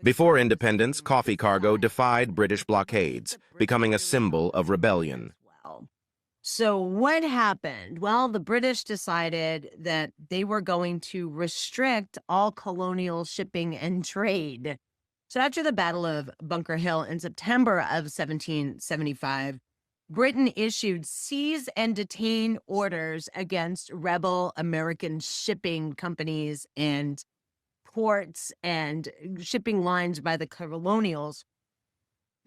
Before independence, coffee cargo defied British blockades, becoming a symbol of rebellion. Well, so what happened? Well, the British decided that they were going to restrict all colonial shipping and trade. So after the Battle of Bunker Hill in September of 1775, Britain issued seize and detain orders against rebel American shipping companies and ports and shipping lines by the colonials.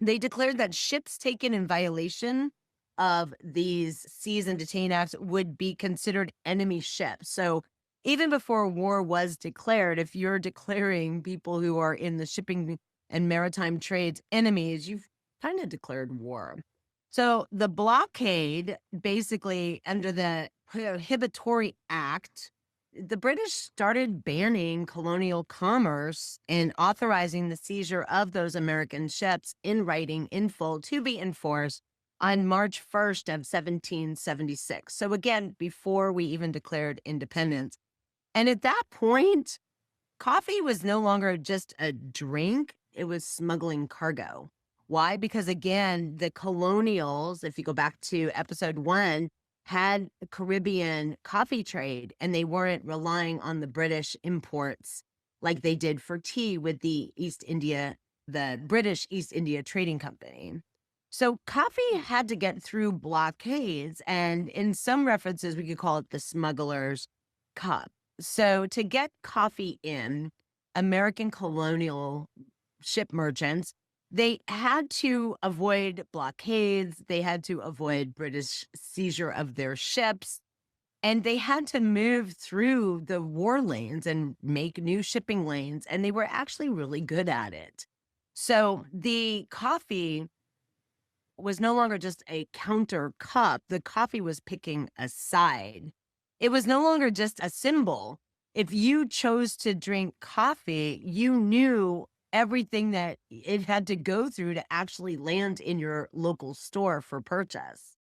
They declared that ships taken in violation of these seize and detain acts would be considered enemy ships. So even before war was declared, if you're declaring people who are in the shipping and maritime trades enemies, you've kind of declared war. So the blockade, basically under the Prohibitory Act, the British started banning colonial commerce and authorizing the seizure of those American ships in writing in full to be enforced on March 1st of 1776. So again, before we even declared independence. And at that point, coffee was no longer just a drink, it was smuggling cargo. Why? Because again, the colonials, if you go back to episode 1, had a Caribbean coffee trade and they weren't relying on the British imports like they did for tea with the British East India Trading Company. So coffee had to get through blockades, and in some references, we could call it the smuggler's cup. So to get coffee in, American colonial ship merchants, they had to avoid blockades, they had to avoid British seizure of their ships, and they had to move through the war lanes and make new shipping lanes, and they were actually really good at it. So the coffee was no longer just a counter cup, the coffee was picking a side. It was no longer just a symbol. If you chose to drink coffee, you knew everything that it had to go through to actually land in your local store for purchase.